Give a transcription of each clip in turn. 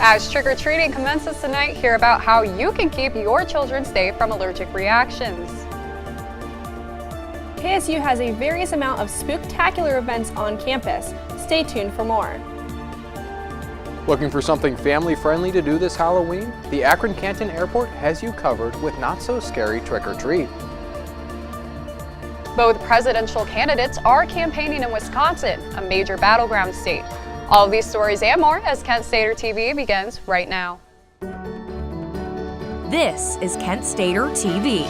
As trick-or-treating commences tonight, hear about how you can keep your children safe from allergic reactions. KSU has a various amount of spooktacular events on campus. Stay tuned for more. Looking for something family-friendly to do this Halloween? The Akron-Canton Airport has you covered with not-so-scary trick-or-treat. Both presidential candidates are campaigning in Wisconsin, a major battleground state. All of these stories and more as Kent Stater TV begins right now. This is Kent Stater TV.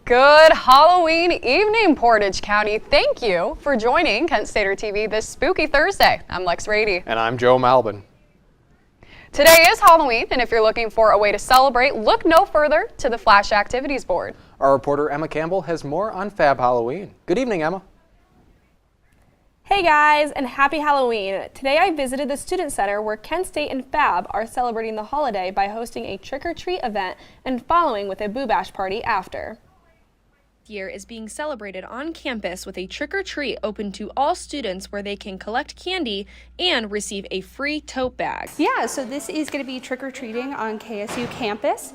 Good Halloween evening, Portage County. Thank you for joining Kent Stater TV this spooky Thursday. I'm Lex Rady. And I'm Joe Malbin. Today is Halloween, and if you're looking for a way to celebrate, look no further to the Flash Activities Board. Our reporter Emma Campbell has more on Fab Halloween. Good evening, Emma. Hey guys, and happy Halloween. Today I visited the Student Center where Kent State and Fab are celebrating the holiday by hosting a trick-or-treat event and following with a Boo Bash party after. Year is being celebrated on campus with a trick-or-treat open to all students where they can collect candy and receive a free tote bag. Yeah, so this is going to be trick-or-treating on KSU campus.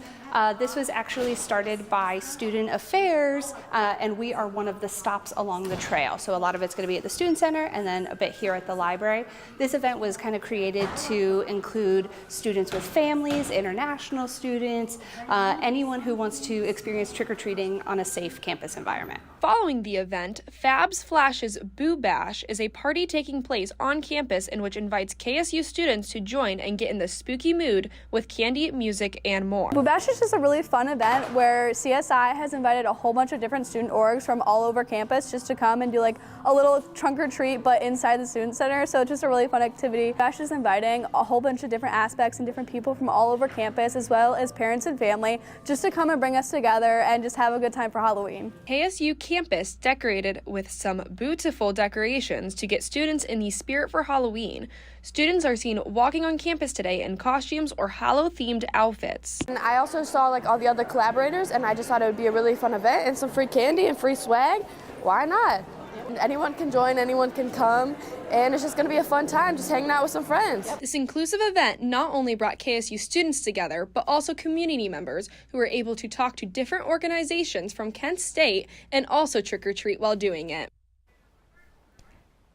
This was actually started by Student Affairs, and we are one of the stops along the trail. So a lot of it's going to be at the Student Center and then a bit here at the library. This event was kind of created to include students with families, international students, anyone who wants to experience trick-or-treating on a safe campus environment. Following the event, Fab's Flash's Boo Bash is a party taking place on campus in which invites KSU students to join and get in the spooky mood with candy, music, and more. Boo Bash is just a really fun event where CSI has invited a whole bunch of different student orgs from all over campus just to come and do like a little trunk or treat but inside the Student Center, so it's just a really fun activity. Bash is inviting a whole bunch of different aspects and different people from all over campus as well as parents and family just to come and bring us together and just have a good time for Halloween. KSU campus decorated with some beautiful decorations to get students in the spirit for Halloween. Students are seen walking on campus today in costumes or Hallow-themed outfits. And I also saw like all the other collaborators, and I just thought it would be a really fun event and some free candy and free swag. Why not? Anyone can join, anyone can come, and it's just going to be a fun time just hanging out with some friends. This inclusive event not only brought KSU students together, but also community members who were able to talk to different organizations from Kent State and also trick-or-treat while doing it.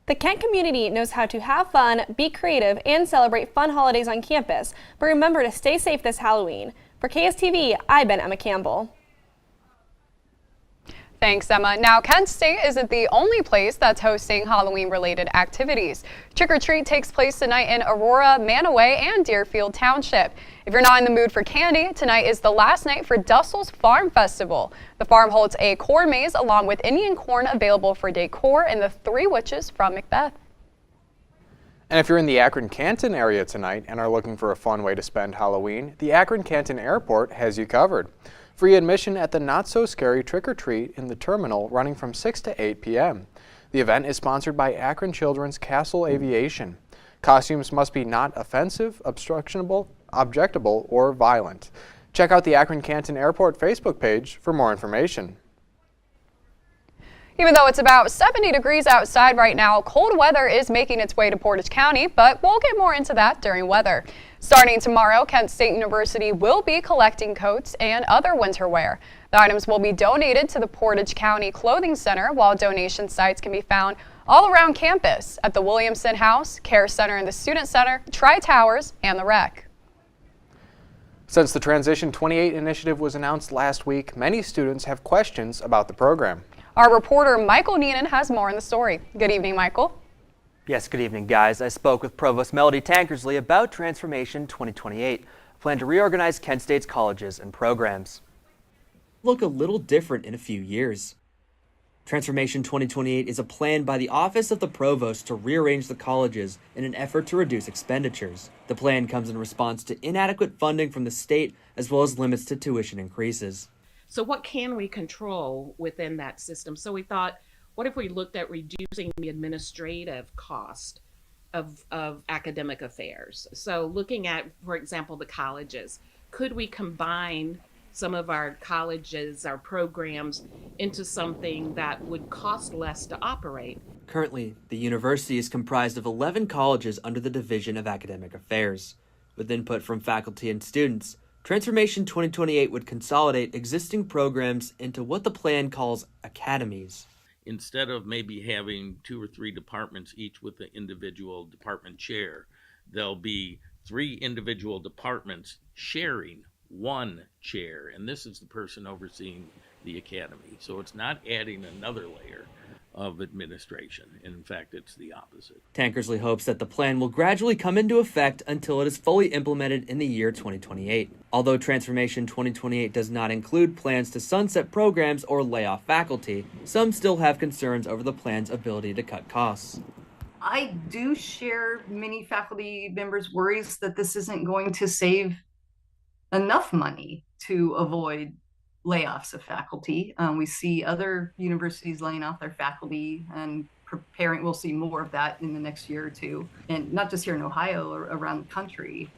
The Kent community knows how to have fun, be creative, and celebrate fun holidays on campus, but remember to stay safe this Halloween. For KSTV, I've been Emma Campbell. Thanks, Emma. Now, Kent State isn't the only place that's hosting Halloween-related activities. Trick-or-treat takes place tonight in Aurora, Manaway, and Deerfield Township. If you're not in the mood for candy, tonight is the last night for Dussel's Farm Festival. The farm holds a corn maze along with Indian corn available for decor and the Three Witches from Macbeth. And if you're in the Akron-Canton area tonight and are looking for a fun way to spend Halloween, the Akron-Canton Airport has you covered. Free admission at the not-so-scary trick-or-treat in the terminal running from 6 to 8 p.m. The event is sponsored by Akron Children's Castle Aviation. Costumes must be not offensive, objectionable, or violent. Check out the Akron-Canton Airport Facebook page for more information. Even though it's about 70 degrees outside right now, cold weather is making its way to Portage County, but we'll get more into that during weather. Starting tomorrow, Kent State University will be collecting coats and other winter wear. The items will be donated to the Portage County Clothing Center, while donation sites can be found all around campus at the Williamson House, Care Center in the Student Center, Tri-Towers, and the Rec. Since the Transition 28 initiative was announced last week, many students have questions about the program. Our reporter Michael Neenan has more in the story. Good evening, Michael. Yes, good evening, guys. I spoke with Provost Melody Tankersley about Transformation 2028, a plan to reorganize Kent State's colleges and programs. Look a little different in a few years. Transformation 2028 is a plan by the Office of the Provost to rearrange the colleges in an effort to reduce expenditures. The plan comes in response to inadequate funding from the state as well as limits to tuition increases. So what can we control within that system? So we thought, what if we looked at reducing the administrative cost of academic affairs? So looking at, for example, the colleges, could we combine some of our colleges, our programs, into something that would cost less to operate? Currently, the university is comprised of 11 colleges under the Division of Academic Affairs. With input from faculty and students, Transformation 2028 would consolidate existing programs into what the plan calls academies. Instead of maybe having 2 or 3 departments, each with an individual department chair, there'll be 3 individual departments sharing 1 chair, and this is the person overseeing the academy. So it's not adding another layer of administration. In fact, it's the opposite. Tankersley hopes that the plan will gradually come into effect until it is fully implemented in the year 2028. Although Transformation 2028 does not include plans to sunset programs or lay off faculty, some still have concerns over the plan's ability to cut costs. I do share many faculty members' worries that this isn't going to save enough money to avoid layoffs of faculty. We see other universities laying off their faculty and preparing. We'll see more of that in the next year or two, and not just here in Ohio, or around the country.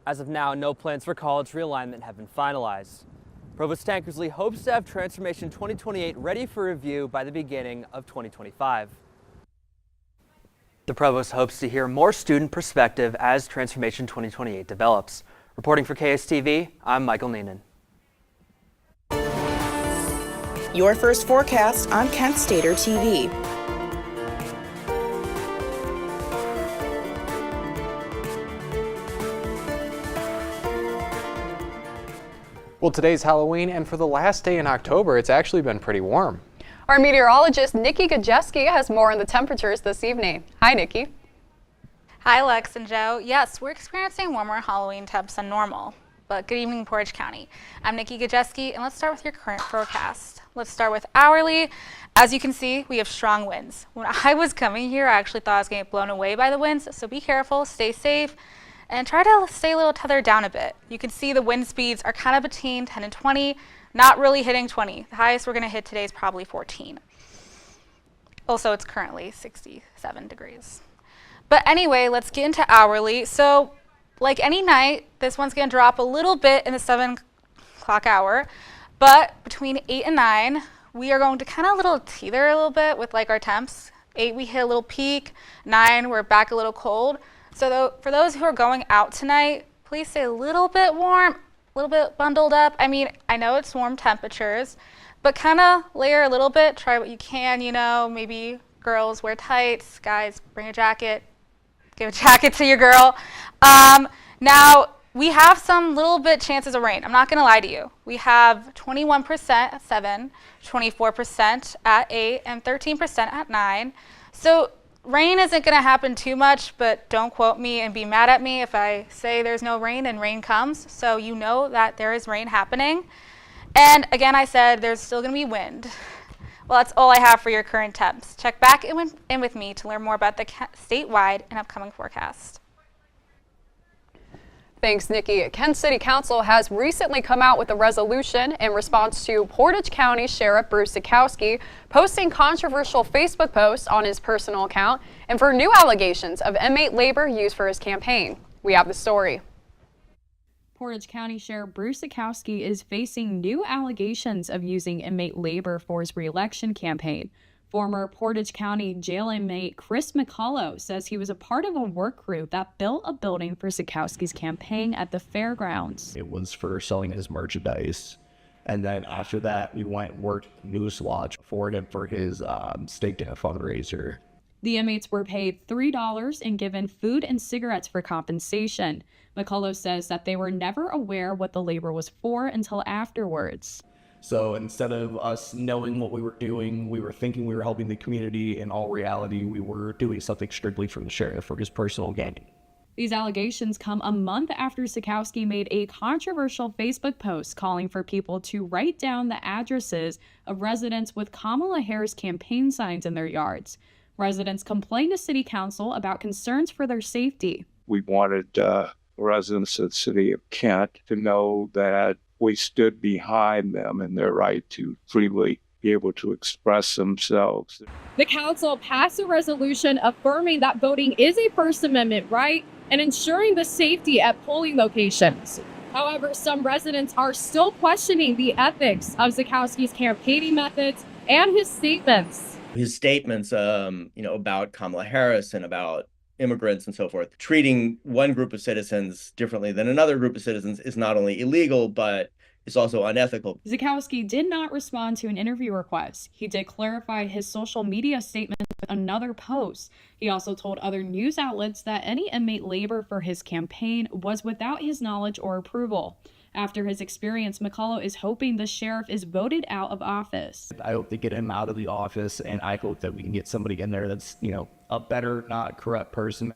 As of now, no plans for college realignment have been finalized. Provost Tankersley hopes to have Transformation 2028 ready for review by the beginning of 2025. The Provost hopes to hear more student perspective as Transformation 2028 develops. Reporting for KSTV, I'm Michael Neenan. Your first forecast on Kent Stater TV. Well, today's Halloween, and for the last day in October, it's actually been pretty warm. Our meteorologist Nikki Gajeski has more on the temperatures this evening. Hi, Nikki. Hi, Lex and Joe. Yes, we're experiencing warmer Halloween temps than normal. But good evening, Portage County. I'm Nikki Gajeski, and let's start with your current forecast. Let's start with hourly. As you can see, we have strong winds. When I was coming here, I actually thought I was going to get blown away by the winds, so be careful, stay safe, and try to stay a little tethered down a bit. You can see the wind speeds are kind of between 10 and 20, not really hitting 20. The highest we're going to hit today is probably 14. Also, it's currently 67 degrees. But anyway, let's get into hourly. So, like any night, this one's going to drop a little bit in the 7 o'clock hour, but between 8 and 9, we are going to kind of little teeter a little bit with like our temps. 8, we hit a little peak. 9, we're back a little cold. So for those who are going out tonight, please stay a little bit warm, a little bit bundled up. I mean, I know it's warm temperatures, but kind of layer a little bit. Try what you can, you know, maybe girls wear tights, guys bring a jacket. Give a jacket to your girl. Now, we have some little bit chances of rain. I'm not going to lie to you. We have 21% at 7, 24% at 8, and 13% at 9. So rain isn't going to happen too much, but don't quote me and be mad at me if I say there's no rain and rain comes. So you know that there is rain happening. And again, I said there's still going to be wind. Well, that's all I have for your current temps. Check back in with me to learn more about the statewide and upcoming forecast. Thanks, Nikki. Kent City Council has recently come out with a resolution in response to Portage County Sheriff Bruce Sikowski posting controversial Facebook posts on his personal account and for new allegations of inmate labor used for his campaign. We have the story. Portage County Sheriff Bruce Sikowski is facing new allegations of using inmate labor for his re-election campaign. Former Portage County jail inmate Chris McCullough says he was a part of a work group that built a building for Sikowski's campaign at the fairgrounds. It was for selling his merchandise. And then after that, we went and worked News Lodge for him for his stake to a fundraiser. The inmates were paid $3 and given food and cigarettes for compensation. McCullough says that they were never aware what the labor was for until afterwards. So instead of us knowing what we were doing, we were thinking we were helping the community. In all reality, we were doing something strictly for the sheriff for his personal gain. These allegations come a month after Sikowski made a controversial Facebook post calling for people to write down the addresses of residents with Kamala Harris campaign signs in their yards. Residents complained to City Council about concerns for their safety. We wanted residents of the city of Kent to know that we stood behind them in their right to freely be able to express themselves. The council passed a resolution affirming that voting is a First Amendment right and ensuring the safety at polling locations. However, some residents are still questioning the ethics of Sikowski's campaigning methods and his statements. His statements, about Kamala Harris and about immigrants and so forth, treating one group of citizens differently than another group of citizens is not only illegal, but it's also unethical. Zukowski did not respond to an interview request. He did clarify his social media statement with another post. He also told other news outlets that any inmate labor for his campaign was without his knowledge or approval. After his experience, McCullough is hoping the sheriff is voted out of office. I hope they get him out of the office, and I hope that we can get somebody in there that's, a better, not corrupt person.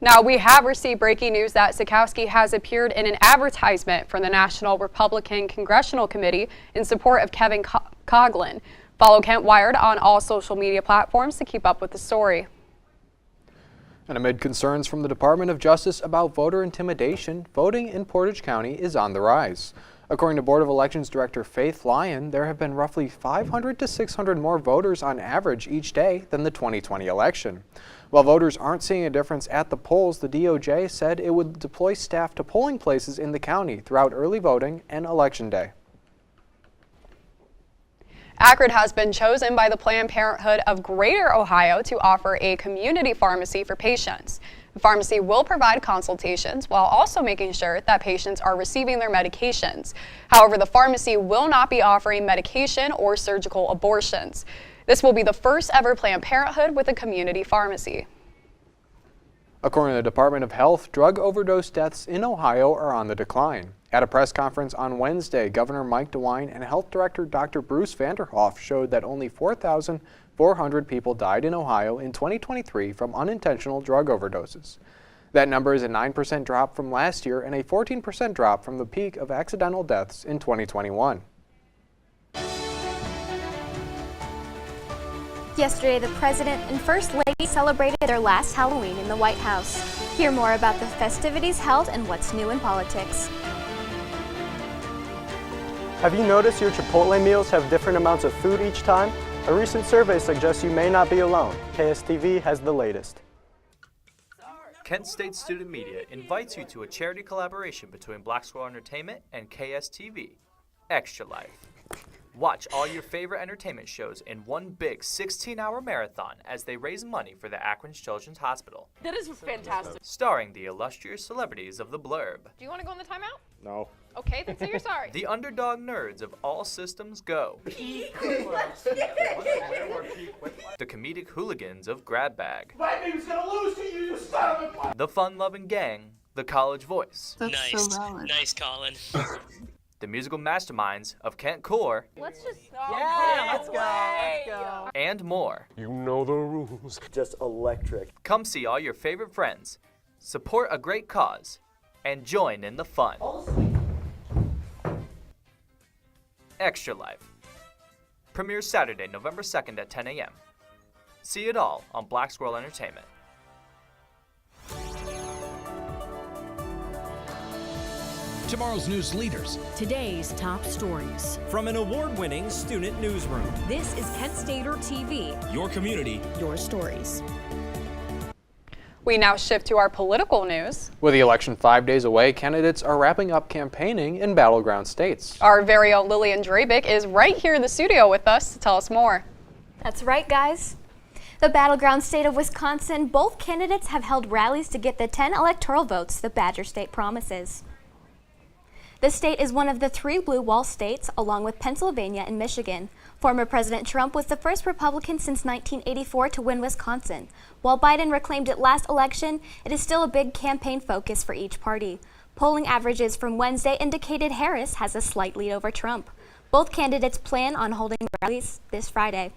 Now, we have received breaking news that Zukowski has appeared in an advertisement for the National Republican Congressional Committee in support of Kevin Coughlin. Follow Kent Wired on all social media platforms to keep up with the story. And amid concerns from the Department of Justice about voter intimidation, voting in Portage County is on the rise. According to Board of Elections Director Faith Lyon, there have been roughly 500 to 600 more voters on average each day than the 2020 election. While voters aren't seeing a difference at the polls, the DOJ said it would deploy staff to polling places in the county throughout early voting and Election Day. Akron has been chosen by the Planned Parenthood of Greater Ohio to offer a community pharmacy for patients. The pharmacy will provide consultations while also making sure that patients are receiving their medications. However, the pharmacy will not be offering medication or surgical abortions. This will be the first ever Planned Parenthood with a community pharmacy. According to the Department of Health, drug overdose deaths in Ohio are on the decline. At a press conference on Wednesday, Governor Mike DeWine and Health Director Dr. Bruce Vanderhoff showed that only 4,400 people died in Ohio in 2023 from unintentional drug overdoses. That number is a 9% drop from last year and a 14% drop from the peak of accidental deaths in 2021. Yesterday, the President and First Lady celebrated their last Halloween in the White House. Hear more about the festivities held and what's new in politics. Have you noticed your Chipotle meals have different amounts of food each time? A recent survey suggests you may not be alone. KSTV has the latest. Kent State Student Media invites you to a charity collaboration between Black Squirrel Entertainment and KSTV, Extra Life. Watch all your favorite entertainment shows in one big 16-hour marathon as they raise money for the Akron Children's Hospital. That is fantastic. Starring the illustrious celebrities of the Blurb. Do you want to go in the timeout? No. Okay, then say you're sorry. The underdog nerds of All Systems Go. The comedic hooligans of Grab Bag. My baby's gonna lose to you, you son of a... The fun-loving gang, the College Voice. That's nice. so valid. Nice, Colin. The musical masterminds of Kent Core. Let's just... let's go. And more. You know the rules. Just electric. Come see all your favorite friends, support a great cause, and join in the fun. Extra Life. Premieres Saturday, November 2nd at 10 a.m. See it all on Black Squirrel Entertainment. Tomorrow's news leaders. Today's top stories. From an award-winning student newsroom. This is Kent Stater TV. Your community. Your stories. We now shift to our political news. With the election 5 days away, candidates are wrapping up campaigning in battleground states. Our very own Lillian Drabick is right here in the studio with us to tell us more. That's right, guys. The battleground state of Wisconsin, both candidates have held rallies to get the 10 electoral votes the Badger State promises. The state is one of the 3 blue wall states, along with Pennsylvania and Michigan. Former President Trump was the first Republican since 1984 to win Wisconsin. While Biden reclaimed it last election, it is still a big campaign focus for each party. Polling averages from Wednesday indicated Harris has a slight lead over Trump. Both candidates plan on holding rallies this Friday.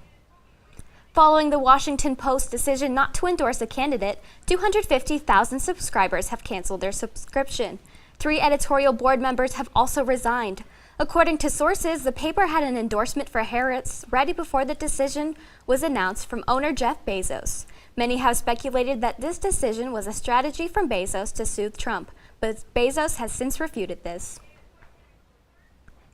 Following the Washington Post decision not to endorse a candidate, 250,000 subscribers have canceled their subscription. 3 editorial board members have also resigned. According to sources, the paper had an endorsement for Harris right before the decision was announced from owner Jeff Bezos. Many have speculated that this decision was a strategy from Bezos to soothe Trump, but Bezos has since refuted this.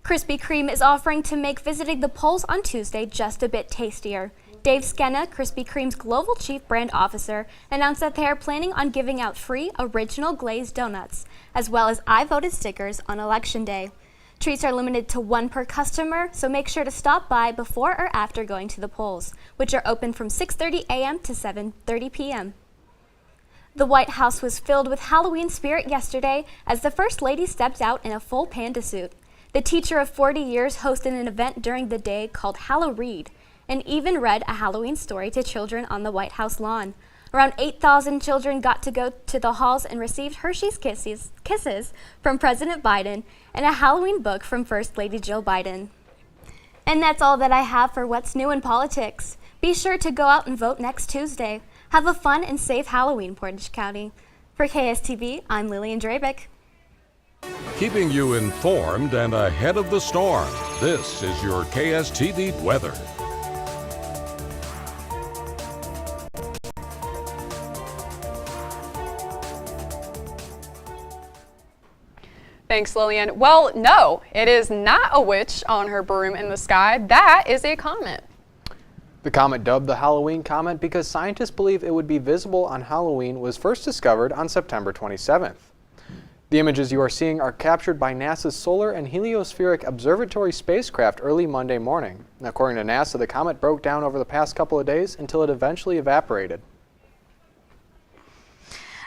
Krispy Kreme is offering to make visiting the polls on Tuesday just a bit tastier. Dave Skenna, Krispy Kreme's global chief brand officer, announced that they are planning on giving out free original glazed donuts, as well as I voted stickers on Election Day. Treats are limited to 1 per customer, so make sure to stop by before or after going to the polls, which are open from 6:30 a.m. to 7:30 p.m. The White House was filled with Halloween spirit yesterday as the First Lady stepped out in a full panda suit. The teacher of 40 years hosted an event during the day called Hallow-Read and even read a Halloween story to children on the White House lawn. Around 8,000 children got to go to the halls and received Hershey's Kisses from President Biden and a Halloween book from First Lady Jill Biden. And that's all that I have for what's new in politics. Be sure to go out and vote next Tuesday. Have a fun and safe Halloween, Portage County. For KSTV, I'm Lillian Drabick. Keeping you informed and ahead of the storm, this is your KSTV weather. Thanks, Lillian. Well, no, it is not a witch on her broom in the sky. That is a comet. The comet, dubbed the Halloween comet because scientists believe it would be visible on Halloween, was first discovered on September 27th. The images you are seeing are captured by NASA's Solar and Heliospheric Observatory spacecraft early Monday morning. According to NASA, the comet broke down over the past couple of days until it eventually evaporated.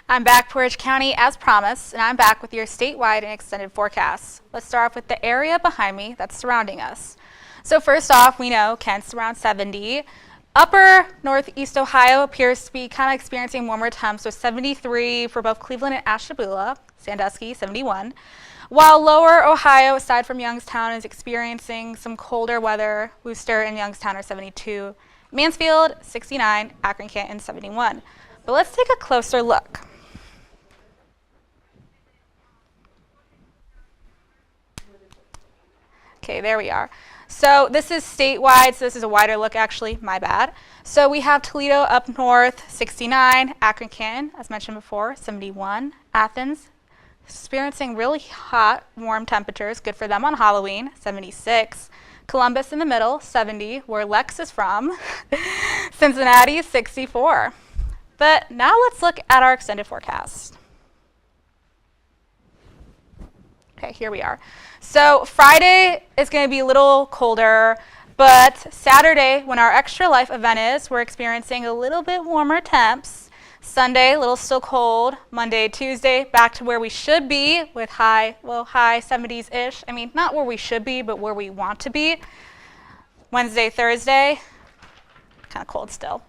I'm back, Portage County, as promised, and I'm back with your statewide and extended forecasts. Let's start off with the area behind me that's surrounding us. So first off, we know Kent's around 70. Upper Northeast Ohio appears to be kind of experiencing warmer temps, so 73 for both Cleveland and Ashtabula, Sandusky 71. While Lower Ohio, aside from Youngstown, is experiencing some colder weather. Worcester and Youngstown are 72. Mansfield 69, Akron Canton 71. But let's take a closer look. Okay, there we are. So this is statewide, so this is a wider look actually, my bad. So we have Toledo up north, 69, Akron Canton, as mentioned before, 71, Athens, experiencing really hot, warm temperatures, good for them on Halloween, 76, Columbus in the middle, 70, where Lex is from, Cincinnati, 64. But now let's look at our extended forecast. Okay, here we are. So Friday is going to be a little colder, but Saturday, when our Extra Life event is, we're experiencing a little bit warmer temps. Sunday, a little still cold. Monday, Tuesday, back to where we should be with high 70s-ish. I mean, not where we should be, but where we want to be. Wednesday, Thursday, kind of cold still.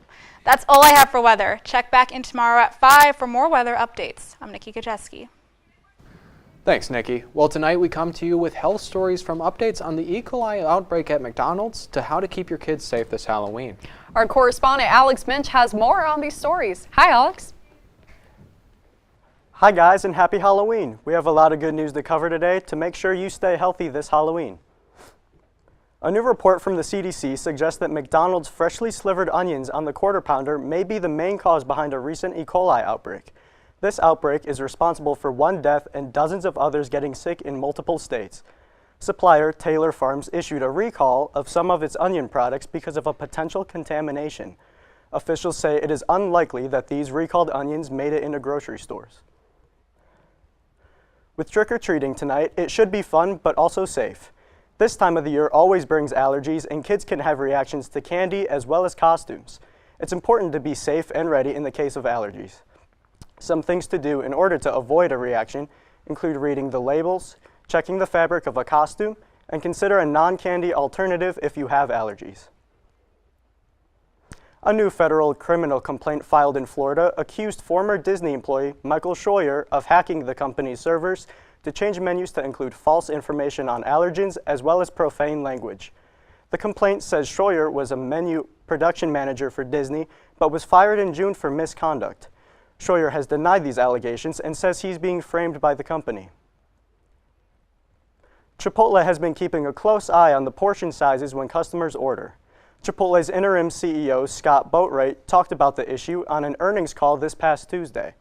That's all I have for weather. Check back in tomorrow at 5 for more weather updates. I'm Nikki Gajeski. Thanks, Nikki. Well, tonight we come to you with health stories, from updates on the E. coli outbreak at McDonald's to how to keep your kids safe this Halloween. Our correspondent Alex Minch has more on these stories. Hi, Alex. Hi guys, and happy Halloween. We have a lot of good news to cover today to make sure you stay healthy this Halloween. A new report from the CDC suggests that McDonald's freshly slivered onions on the Quarter Pounder may be the main cause behind a recent E. coli outbreak. This outbreak is responsible for 1 death and dozens of others getting sick in multiple states. Supplier Taylor Farms issued a recall of some of its onion products because of a potential contamination. Officials say it is unlikely that these recalled onions made it into grocery stores. With trick-or-treating tonight, it should be fun but also safe. This time of the year always brings allergies, and kids can have reactions to candy as well as costumes. It's important to be safe and ready in the case of allergies. Some things to do in order to avoid a reaction include reading the labels, checking the fabric of a costume, and consider a non-candy alternative if you have allergies. A new federal criminal complaint filed in Florida accused former Disney employee Michael Scheuer of hacking the company's servers to change menus to include false information on allergens as well as profane language. The complaint says Scheuer was a menu production manager for Disney, but was fired in June for misconduct. Scheuer has denied these allegations and says he's being framed by the company. Chipotle has been keeping a close eye on the portion sizes when customers order. Chipotle's interim CEO, Scott Boatwright, talked about the issue on an earnings call this past Tuesday.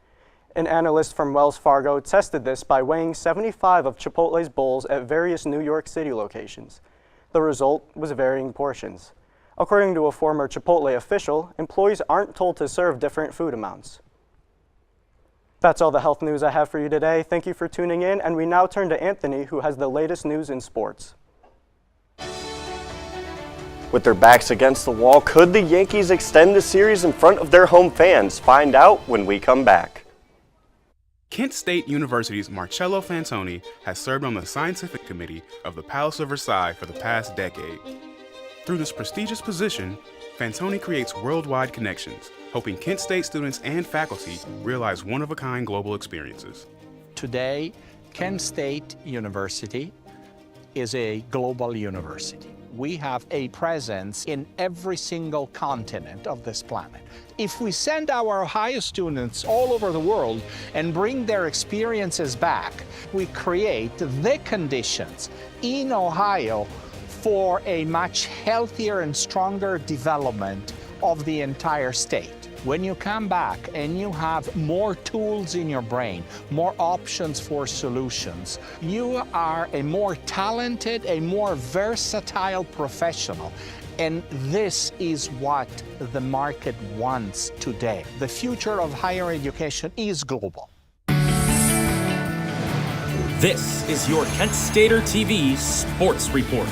An analyst from Wells Fargo tested this by weighing 75 of Chipotle's bowls at various New York City locations. The result was varying portions. According to a former Chipotle official, employees aren't told to serve different food amounts. That's all the health news I have for you today. Thank you for tuning in, and we now turn to Anthony, who has the latest news in sports. With their backs against the wall, could the Yankees extend the series in front of their home fans? Find out when we come back. Kent State University's Marcello Fantoni has served on the scientific committee of the Palace of Versailles for the past decade. Through this prestigious position, Fantoni creates worldwide connections, helping Kent State students and faculty realize one-of-a-kind global experiences. Today, Kent State University is a global university. We have a presence in every single continent of this planet. If we send our Ohio students all over the world and bring their experiences back, we create the conditions in Ohio for a much healthier and stronger development of the entire state. When you come back and you have more tools in your brain, more options for solutions, you are a more talented, a more versatile professional. And this is what the market wants today. The future of higher education is global. This is your Kent Stater TV Sports Report.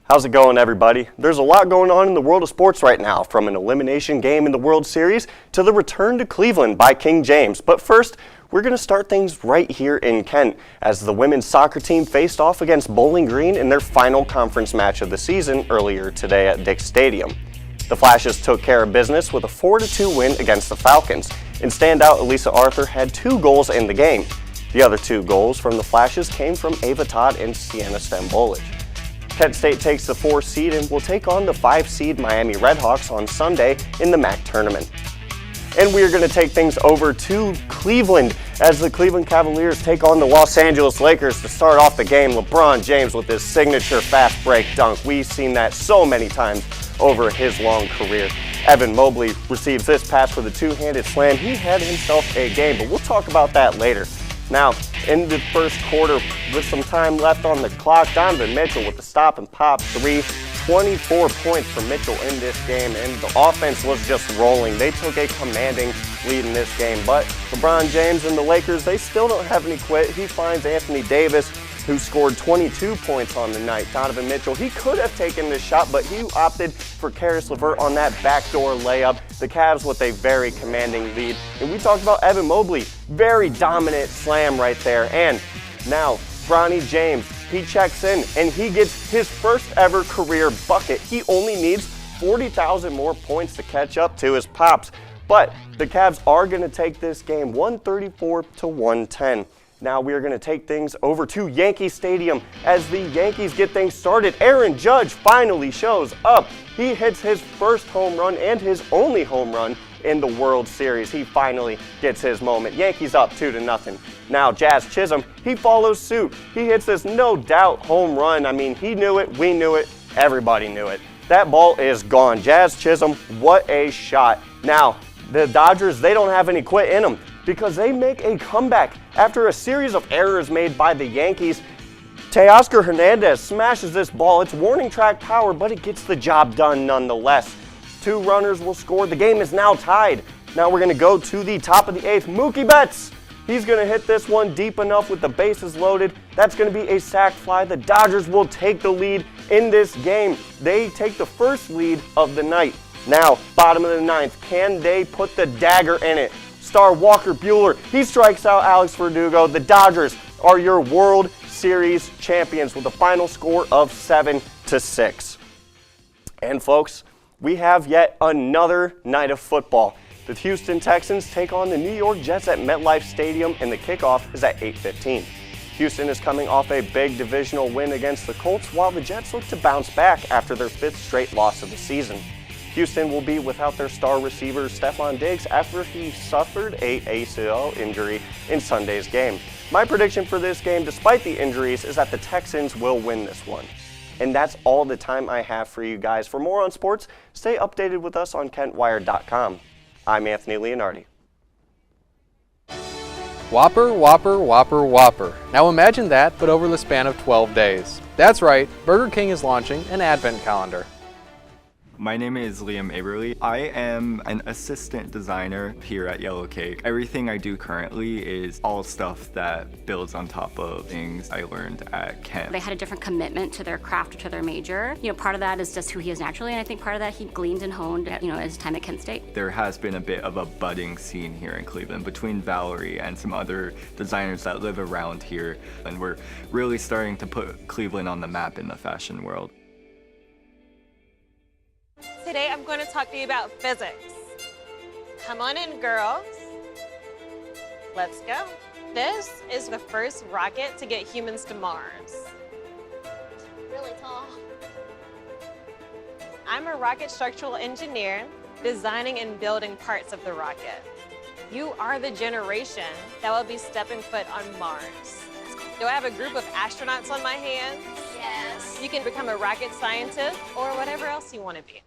How's it going, everybody? There's a lot going on in the world of sports right now, from an elimination game in the World Series to the return to Cleveland by King James. But first, we're going to start things right here in Kent as the women's soccer team faced off against Bowling Green in their final conference match of the season earlier today at Dick's Stadium. The Flashes took care of business with a 4-2 win against the Falcons, and standout Elisa Arthur had 2 goals in the game. The other 2 goals from the Flashes came from Ava Todd and Sienna Stambolic. Kent State takes the 4 seed and will take on the 5 seed Miami Redhawks on Sunday in the MAC tournament. And we are going to take things over to Cleveland as the Cleveland Cavaliers take on the Los Angeles Lakers to start off the game. LeBron James with his signature fast break dunk. We've seen that so many times over his long career. Evan Mobley receives this pass for the 2-handed slam. He had himself a game, but we'll talk about that later. Now, in the first quarter, with some time left on the clock, Donovan Mitchell with the stop and pop 3. 24 points for Mitchell in this game, and the offense was just rolling. They took a commanding lead in this game, but LeBron James and the Lakers, they still don't have any quit. He finds Anthony Davis, who scored 22 points on the night. Donovan Mitchell, he could have taken this shot, but he opted for Karis LeVert on that backdoor layup. The Cavs with a very commanding lead. And we talked about Evan Mobley, very dominant slam right there. And now, Bronny James, he checks in and he gets his first ever career bucket. He only needs 40,000 more points to catch up to his pops. But the Cavs are going to take this game 134-110. Now we are going to take things over to Yankee Stadium as the Yankees get things started. Aaron Judge finally shows up. He hits his first home run and his only home run in the World Series. He finally gets his moment. Yankees up 2-0. Now Jazz Chisholm, he follows suit. He hits this no doubt home run. I mean, he knew it, we knew it, everybody knew it. That ball is gone. Jazz Chisholm, what a shot. Now, the Dodgers, they don't have any quit in them because they make a comeback after a series of errors made by the Yankees. Teoscar Hernandez smashes this ball. It's warning track power, but it gets the job done nonetheless. 2 runners will score. The game is now tied. Now we're going to go to the top of the 8th. Mookie Betts, he's going to hit this one deep enough with the bases loaded. That's going to be a sac fly. The Dodgers will take the lead in this game. They take the first lead of the night. Now, bottom of the 9th, can they put the dagger in it? Star Walker Buehler, he strikes out Alex Verdugo. The Dodgers are your World Series champions with a final score of 7-6. And folks, we have yet another night of football. The Houston Texans take on the New York Jets at MetLife Stadium, and the kickoff is at 8:15. Houston is coming off a big divisional win against the Colts, while the Jets look to bounce back after their 5th straight loss of the season. Houston will be without their star receiver Stephon Diggs after he suffered a ACL injury in Sunday's game. My prediction for this game, despite the injuries, is that the Texans will win this one. And that's all the time I have for you guys. For more on sports, stay updated with us on KentWire.com. I'm Anthony Leonardi. Whopper, Whopper, Whopper, Whopper. Now imagine that, but over the span of 12 days. That's right, Burger King is launching an advent calendar. My name is Liam Aberly. I am an assistant designer here at Yellow Cake. Everything I do currently is all stuff that builds on top of things I learned at Kent. They had a different commitment to their craft or to their major. Part of that is just who he is naturally, and I think part of that he gleaned and honed at his time at Kent State. There has been a bit of a budding scene here in Cleveland between Valerie and some other designers that live around here, and we're really starting to put Cleveland on the map in the fashion world. Today I'm going to talk to you about physics. Come on in, girls. Let's go. This is the first rocket to get humans to Mars. Really tall. I'm a rocket structural engineer designing and building parts of the rocket. You are the generation that will be stepping foot on Mars. Do I have a group of astronauts on my hands? Yes. You can become a rocket scientist or whatever else you want to be.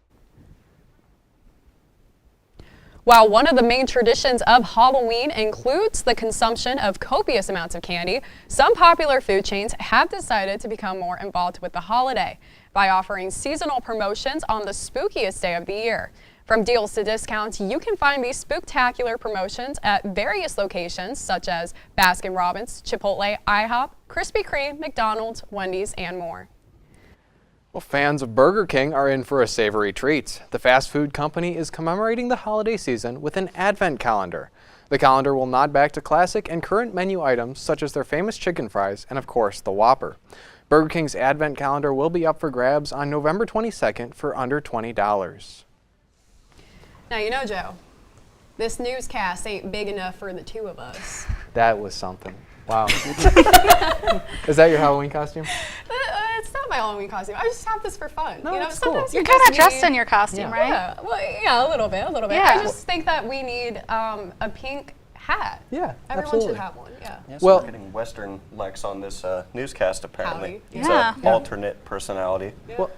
While one of the main traditions of Halloween includes the consumption of copious amounts of candy, some popular food chains have decided to become more involved with the holiday by offering seasonal promotions on the spookiest day of the year. From deals to discounts, you can find these spooktacular promotions at various locations such as Baskin-Robbins, Chipotle, IHOP, Krispy Kreme, McDonald's, Wendy's, and more. Well, fans of Burger King are in for a savory treat. The fast food company is commemorating the holiday season with an advent calendar. The calendar will nod back to classic and current menu items such as their famous chicken fries and, of course, the Whopper. Burger King's advent calendar will be up for grabs on November 22nd for under $20. Now, Joe, this newscast ain't big enough for the two of us. That was something. Wow. Is that your Halloween costume? It's not my Halloween costume. I just have this for fun. No, it's sometimes cool. You're kind of dressed in your costume, right? Yeah, well, yeah, a little bit. Yeah. I just think that we need a pink hat. Yeah, Everyone absolutely. should have one, yeah. Yes, Well- we're getting Western Lex on this newscast, apparently. Howdy. It's Yeah. an alternate personality. Well,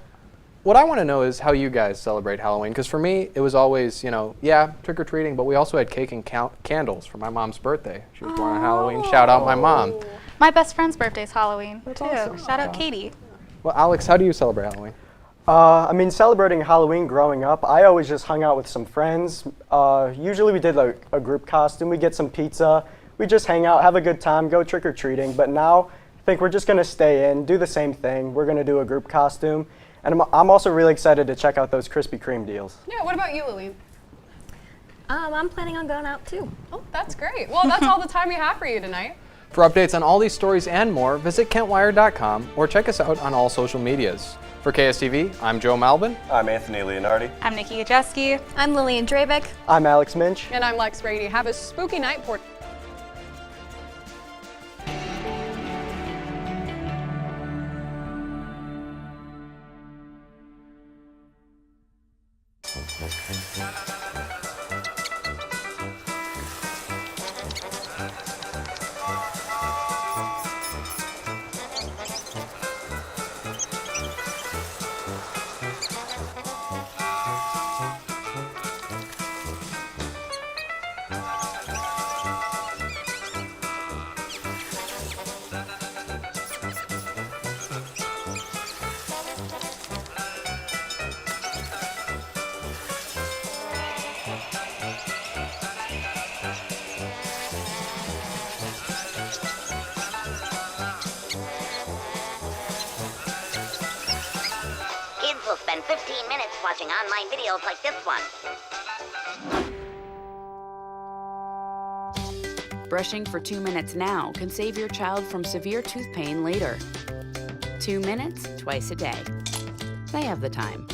what I want to know is how you guys celebrate Halloween, because for me, it was always, yeah, trick-or-treating, but we also had cake and candles for my mom's birthday. She was born on Halloween. Shout out my mom. My best friend's birthday's Halloween, too. awesome. Shout out Katie. Well, Alex, how do you celebrate Halloween? Celebrating Halloween growing up, I always just hung out with some friends. Usually we did like a group costume. We get some pizza. We just hang out, have a good time, go trick-or-treating. But now I think we're just going to stay in, do the same thing. We're going to do a group costume. And I'm also really excited to check out those Krispy Kreme deals. Yeah, what about you, Lillian? I'm planning on going out too. Oh, that's great. Well, that's all the time we have for you tonight. For updates on all these stories and more, visit KentWire.com or check us out on all social medias. For KSTV, I'm Joe Malvin. I'm Anthony Leonardi. I'm Nikki Gajeski. I'm Lillian Dravick. I'm Alex Minch. And I'm Lex Brady. Have a spooky night, Port. Kids will spend 15 minutes watching online videos like this one. Brushing for 2 minutes now can save your child from severe tooth pain later. 2 minutes, twice a day. They have the time.